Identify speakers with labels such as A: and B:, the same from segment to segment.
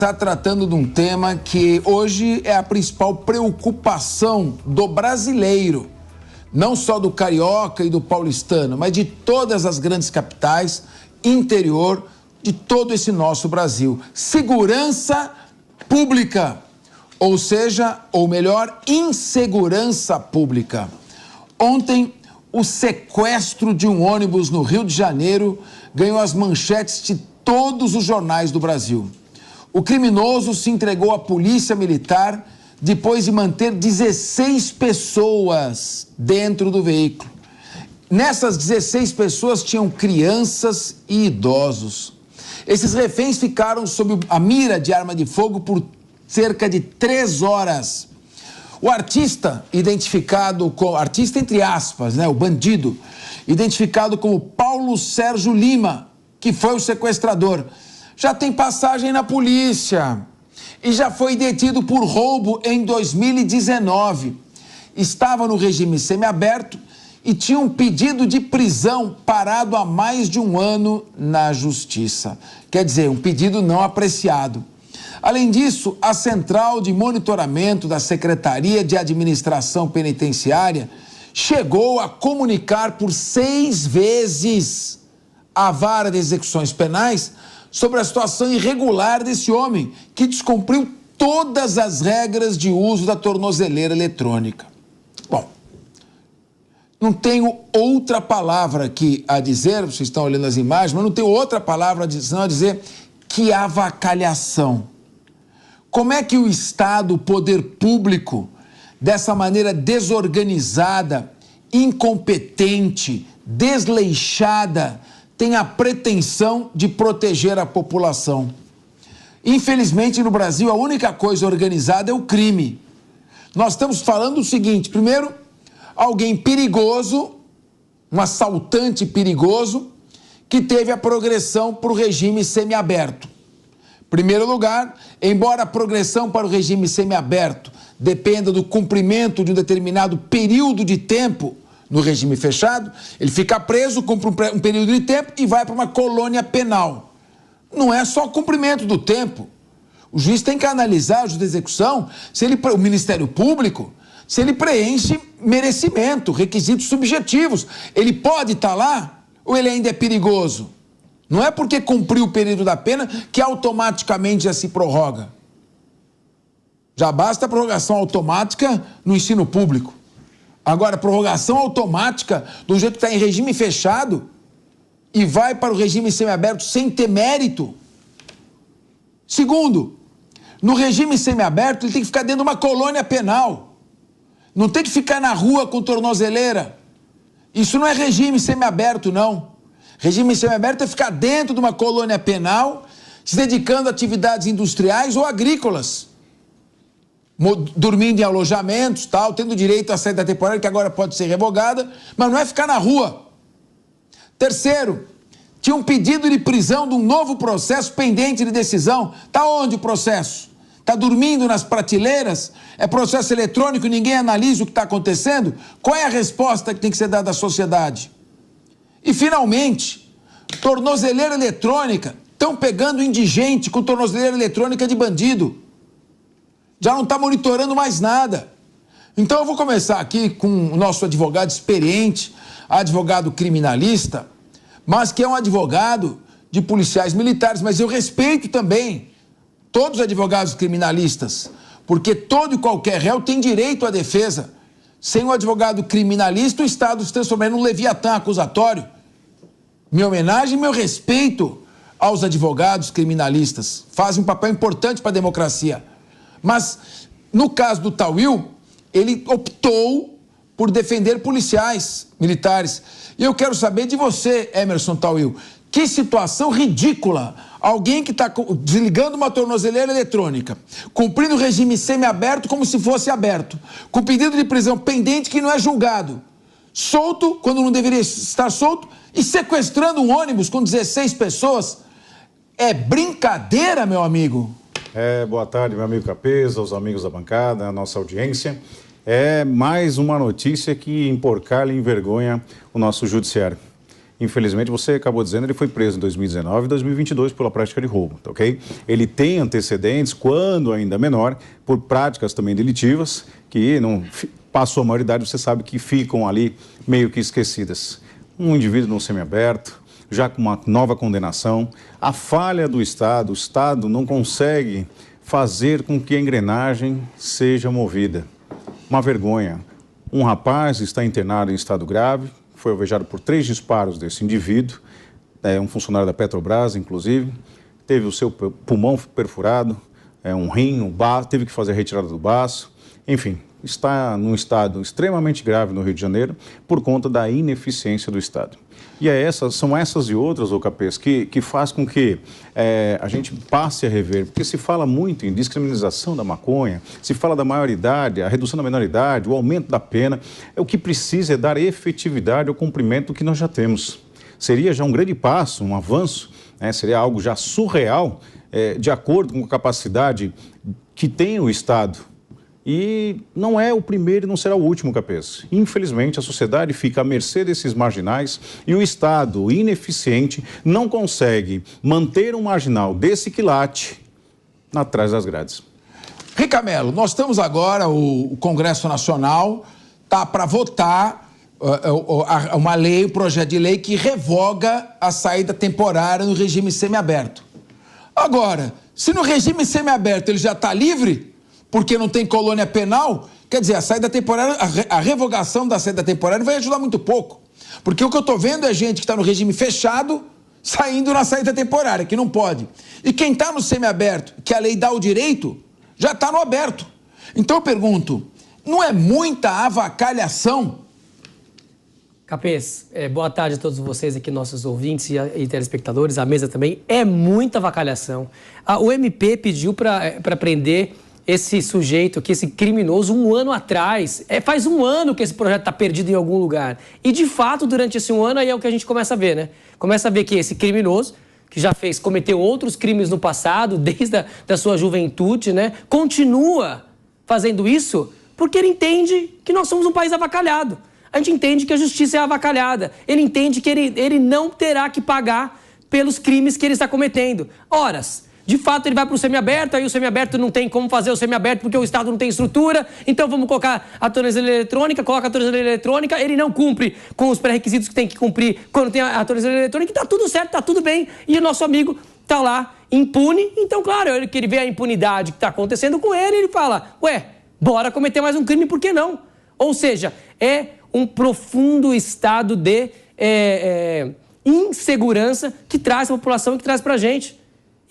A: Está tratando de um tema que hoje é a principal preocupação do brasileiro, não só do carioca e do paulistano, mas de todas as grandes capitais, interior de todo esse nosso Brasil. Segurança pública, ou seja, ou melhor, insegurança pública. Ontem, o sequestro de um ônibus no Rio de Janeiro ganhou as manchetes de todos os jornais do Brasil. O criminoso se entregou à polícia militar depois de manter 16 pessoas dentro do veículo. Nessas 16 pessoas tinham crianças e idosos. Esses reféns ficaram sob a mira de arma de fogo por cerca de 3 horas. O artista, identificado como... Artista entre aspas, né? O bandido, identificado como Paulo Sérgio Lima, que foi o sequestrador, já tem passagem na polícia e já foi detido por roubo em 2019. Estava no regime semiaberto e tinha um pedido de prisão parado há mais de um ano na justiça. Quer dizer, um pedido não apreciado. Além disso, a Central de Monitoramento da Secretaria de Administração Penitenciária chegou a comunicar por 6 vezes à Vara de Execuções Penais sobre a situação irregular desse homem, que descumpriu todas as regras de uso da tornozeleira eletrônica. Bom, não tenho outra palavra aqui a dizer, vocês estão olhando as imagens, mas não tenho outra palavra senão a dizer que avacalhação. Como é que o Estado, o poder público, dessa maneira desorganizada, incompetente, desleixada, tem a pretensão de proteger a população? Infelizmente, no Brasil, a única coisa organizada é o crime. Nós estamos falando o seguinte: primeiro, alguém perigoso, um assaltante perigoso, que teve a progressão para o regime semiaberto. Primeiro lugar, embora a progressão para o regime semiaberto dependa do cumprimento de um determinado período de tempo no regime fechado, ele fica preso, cumpre um período de tempo e vai para uma colônia penal. Não é só cumprimento do tempo. O juiz tem que analisar, o juiz de execução, o Ministério Público, se ele preenche merecimento, requisitos subjetivos. Ele pode estar lá ou ele ainda é perigoso? Não é porque cumpriu o período da pena que automaticamente já se prorroga. Já basta a prorrogação automática no ensino público. Agora, prorrogação automática do jeito que está em regime fechado e vai para o regime semiaberto sem ter mérito. Segundo, no regime semiaberto ele tem que ficar dentro de uma colônia penal. Não tem que ficar na rua com tornozeleira. Isso não é regime semiaberto, não. Regime semiaberto é ficar dentro de uma colônia penal, se dedicando a atividades industriais ou agrícolas, dormindo em alojamentos, tal, tendo direito à saída temporária, que agora pode ser revogada, mas não é ficar na rua. Terceiro, tinha um pedido de prisão de um novo processo pendente de decisão. Está onde o processo? Está dormindo nas prateleiras? É processo eletrônico, ninguém analisa o que está acontecendo? Qual é a resposta que tem que ser dada à sociedade? E, finalmente, tornozeleira eletrônica. Estão pegando indigente com tornozeleira eletrônica de bandido. Já não está monitorando mais nada. Então eu vou começar aqui com o nosso advogado experiente, advogado criminalista, mas que é um advogado de policiais militares, mas eu respeito também todos os advogados criminalistas, porque todo e qualquer réu tem direito à defesa. Sem um advogado criminalista, o Estado se transforma num leviatã acusatório. Minha homenagem e meu respeito aos advogados criminalistas. Fazem um papel importante para a democracia. Mas, no caso do Tawil, ele optou por defender policiais militares. E eu quero saber de você, Emerson Tawil, que situação ridícula. Alguém que está desligando uma tornozeleira eletrônica, cumprindo o regime semiaberto como se fosse aberto, com pedido de prisão pendente que não é julgado, solto quando não deveria estar solto e sequestrando um ônibus com 16 pessoas. É brincadeira, meu amigo.
B: Boa tarde, meu amigo Capeza, os amigos da bancada, a nossa audiência. É mais uma notícia que emporcalha e envergonha o nosso judiciário. Infelizmente, você acabou dizendo, ele foi preso em 2019 e 2022 pela prática de roubo, tá ok? Ele tem antecedentes, quando ainda menor, por práticas também delitivas, que não passou a maioridade, você sabe que ficam ali meio que esquecidas. Um indivíduo no semiaberto, já com uma nova condenação, a falha do Estado, o Estado não consegue fazer com que a engrenagem seja movida. Uma vergonha. Um rapaz está internado em estado grave, foi alvejado por 3 disparos desse indivíduo, um funcionário da Petrobras, inclusive, teve o seu pulmão perfurado, um rim, teve que fazer a retirada do baço, enfim, está num estado extremamente grave no Rio de Janeiro por conta da ineficiência do Estado. E são essas e outras, Capês, que faz com que a gente passe a rever, porque se fala muito em descriminalização da maconha, se fala da maioridade, a redução da menoridade, o aumento da pena. O que precisa é dar efetividade ao cumprimento do que nós já temos. Seria já um grande passo, um avanço, seria algo já surreal, de acordo com a capacidade que tem o Estado. E não é o primeiro e não será o último, Capês. Infelizmente, a sociedade fica à mercê desses marginais e o Estado, ineficiente, não consegue manter um marginal desse quilate atrás das grades.
A: Ricamelo, nós estamos agora, o Congresso Nacional está para votar uma lei, um projeto de lei que revoga a saída temporária no regime semiaberto. Agora, se no regime semiaberto ele já está livre, porque não tem colônia penal, quer dizer, a saída temporária, a revogação da saída temporária vai ajudar muito pouco. Porque o que eu estou vendo é gente que está no regime fechado, saindo na saída temporária, que não pode. E quem está no semiaberto, que a lei dá o direito, já está no aberto. Então eu pergunto, não é muita avacalhação?
C: Capês, boa tarde a todos vocês aqui, nossos ouvintes e telespectadores, a mesa também. É muita avacalhação. O MP pediu para prender esse sujeito aqui, esse criminoso, 1 ano atrás. Faz 1 ano que esse projeto está perdido em algum lugar. E, de fato, durante esse 1 ano, aí é o que a gente começa a ver, né? Começa a ver que esse criminoso, que já cometeu outros crimes no passado, desde da sua juventude, né? Continua fazendo isso porque ele entende que nós somos um país avacalhado. A gente entende que a justiça é avacalhada. Ele entende que ele não terá que pagar pelos crimes que ele está cometendo. Horas. De fato, ele vai para o semiaberto, aí o semiaberto não tem como fazer o semiaberto porque o Estado não tem estrutura, então vamos colocar a tornozeleira eletrônica, coloca a tornozeleira eletrônica, ele não cumpre com os pré-requisitos que tem que cumprir quando tem a tornozeleira eletrônica, e está tudo certo, está tudo bem, e o nosso amigo está lá impune. Então, claro, que ele vê a impunidade que está acontecendo com ele, ele fala, bora cometer mais um crime, por que não? Ou seja, é um profundo estado de insegurança que traz a população e que traz para a gente.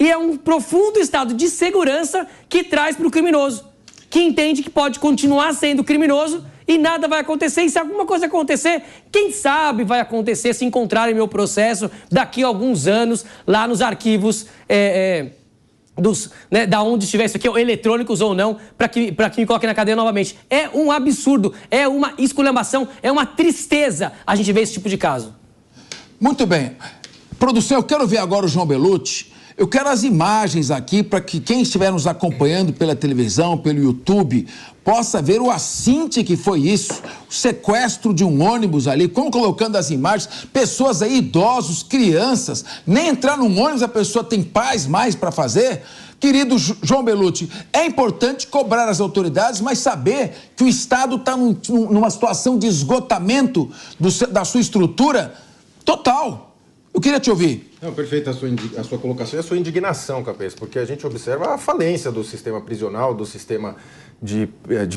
C: E é um profundo estado de segurança que traz para o criminoso, que entende que pode continuar sendo criminoso e nada vai acontecer. E se alguma coisa acontecer, quem sabe vai acontecer se encontrarem meu processo daqui a alguns anos, lá nos arquivos da onde estiver isso aqui, eletrônicos ou não, para que me coloquem na cadeia novamente. É um absurdo, é uma esculhambação, é uma tristeza a gente ver esse tipo de caso.
A: Muito bem. Produção, eu quero ver agora o João Belutti. Eu quero as imagens aqui para que quem estiver nos acompanhando pela televisão, pelo YouTube, possa ver o assinte que foi isso, o sequestro de um ônibus ali, como colocando as imagens, pessoas aí, idosos, crianças, nem entrar num ônibus a pessoa tem paz mais para fazer. Querido João Belutti, é importante cobrar as autoridades, mas saber que o Estado está numa situação de esgotamento da sua estrutura total. Eu queria te ouvir.
D: Não, perfeita a sua colocação e a sua indignação, Capês, porque a gente observa a falência do sistema prisional, do sistema de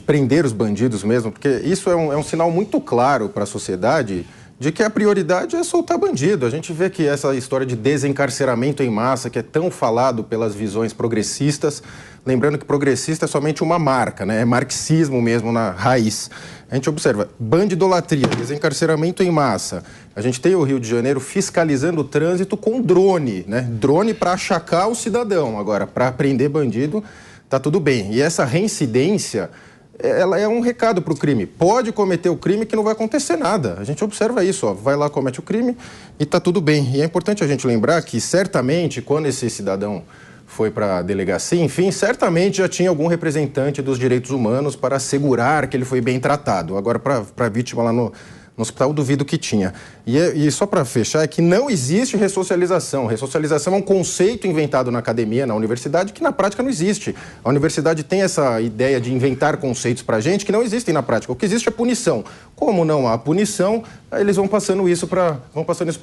D: prender os bandidos mesmo, porque isso é um sinal muito claro para a sociedade de que a prioridade é soltar bandido. A gente vê que essa história de desencarceramento em massa, que é tão falado pelas visões progressistas, lembrando que progressista é somente uma marca, né? É marxismo mesmo na raiz. A gente observa bandidolatria, desencarceramento em massa. A gente tem o Rio de Janeiro fiscalizando o trânsito com drone, né? Drone para achacar o cidadão. Agora, para prender bandido, tá tudo bem. E essa reincidência, ela é um recado para o crime. Pode cometer o crime que não vai acontecer nada. A gente observa isso, vai lá, comete o crime e tá tudo bem. E é importante a gente lembrar que, certamente, quando esse cidadão foi para a delegacia, enfim, certamente já tinha algum representante dos direitos humanos para assegurar que ele foi bem tratado. Agora, para a vítima lá No hospital, duvido que tinha. E só para fechar, é que não existe ressocialização. Ressocialização é um conceito inventado na academia, na universidade, que na prática não existe. A universidade tem essa ideia de inventar conceitos para a gente que não existem na prática. O que existe é punição. Como não há punição, eles vão passando isso para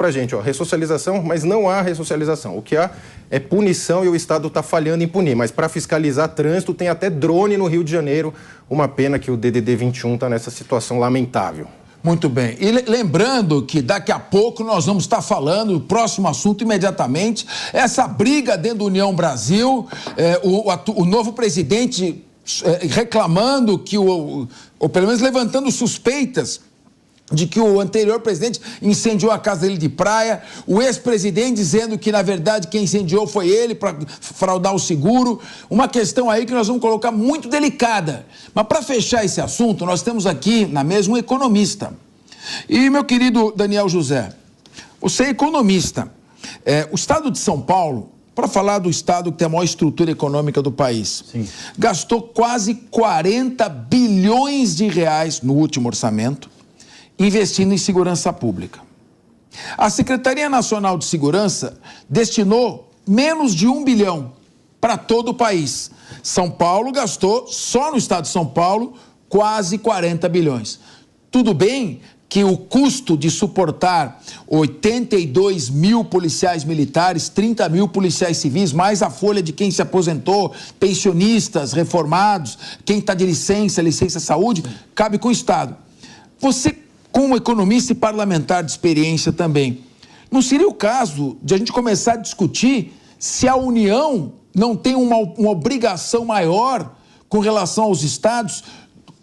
D: a gente. Ó, ressocialização, mas não há ressocialização. O que há é punição e o Estado está falhando em punir. Mas para fiscalizar trânsito, tem até drone no Rio de Janeiro. Uma pena que o DDD 21 está nessa situação lamentável.
A: Muito bem. E lembrando que daqui a pouco nós vamos estar falando, o próximo assunto imediatamente, essa briga dentro da União Brasil, o novo presidente reclamando que, ou pelo menos levantando suspeitas de que o anterior presidente incendiou a casa dele de praia, o ex-presidente dizendo que, na verdade, quem incendiou foi ele para fraudar o seguro. Uma questão aí que nós vamos colocar muito delicada. Mas para fechar esse assunto, nós temos aqui na mesa um economista. E, meu querido Daniel José, você é economista. O estado de São Paulo, para falar do estado que tem a maior estrutura econômica do país, sim, gastou quase 40 bilhões de reais no último orçamento, investindo em segurança pública. A Secretaria Nacional de Segurança destinou menos de 1 bilhão para todo o país. São Paulo gastou, só no estado de São Paulo, quase 40 bilhões. Tudo bem que o custo de suportar 82 mil policiais militares, 30 mil policiais civis, mais a folha de quem se aposentou, pensionistas, reformados, quem está de licença saúde, cabe com o Estado. Você, como economista e parlamentar de experiência também, não seria o caso de a gente começar a discutir se a União não tem uma obrigação maior com relação aos estados,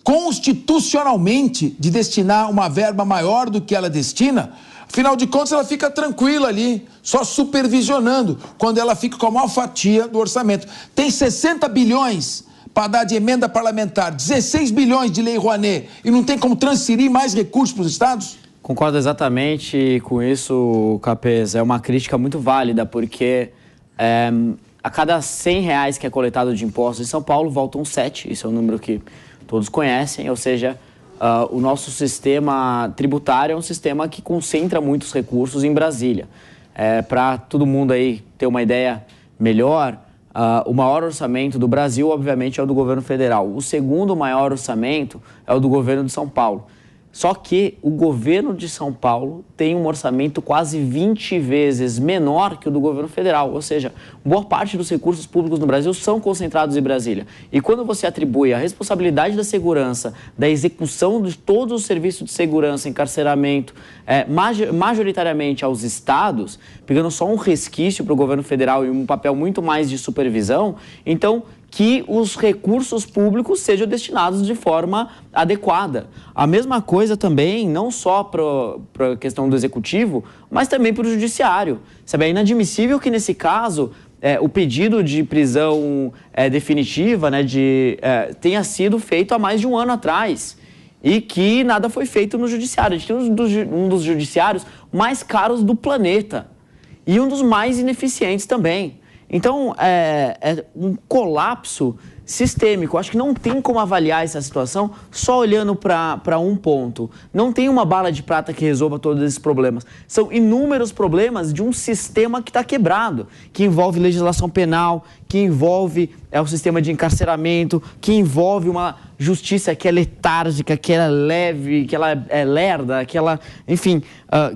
A: constitucionalmente, de destinar uma verba maior do que ela destina? Afinal de contas, ela fica tranquila ali, só supervisionando, quando ela fica com a maior fatia do orçamento. Tem 60 bilhões para dar de emenda parlamentar, 16 bilhões de lei Rouanet, e não tem como transferir mais recursos para os estados?
E: Concordo exatamente com isso, Capês. É uma crítica muito válida, porque a cada 100 reais que é coletado de impostos em São Paulo, voltam 7. Isso é um número que todos conhecem, ou seja, o nosso sistema tributário é um sistema que concentra muitos recursos em Brasília. Para todo mundo aí ter uma ideia melhor, o maior orçamento do Brasil, obviamente, é o do governo federal. O segundo maior orçamento é o do governo de São Paulo. Só que o governo de São Paulo tem um orçamento quase 20 vezes menor que o do governo federal. Ou seja, boa parte dos recursos públicos no Brasil são concentrados em Brasília. E quando você atribui a responsabilidade da segurança, da execução de todos os serviços de segurança, encarceramento, majoritariamente aos estados, pegando só um resquício para o governo federal e um papel muito mais de supervisão, então que os recursos públicos sejam destinados de forma adequada. A mesma coisa também, não só para a questão do executivo, mas também para o judiciário. Sabe, é inadmissível que, nesse caso, o pedido de prisão definitiva, né, tenha sido feito há mais de um ano atrás e que nada foi feito no judiciário. A gente tem um dos judiciários mais caros do planeta e um dos mais ineficientes também. Então, é um colapso sistêmico. Acho que não tem como avaliar essa situação só olhando para um ponto. Não tem uma bala de prata que resolva todos esses problemas. São inúmeros problemas de um sistema que está quebrado, que envolve legislação penal, que envolve o sistema de encarceramento, que envolve uma justiça que é letárgica, que ela é leve, que ela é lerda, que ela, enfim,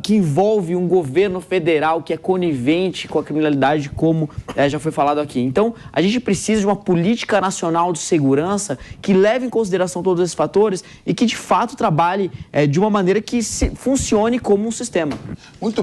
E: que envolve um governo federal que é conivente com a criminalidade, como já foi falado aqui. Então, a gente precisa de uma política nacional de segurança que leve em consideração todos esses fatores e que, de fato, trabalhe de uma maneira que funcione como um sistema. Muito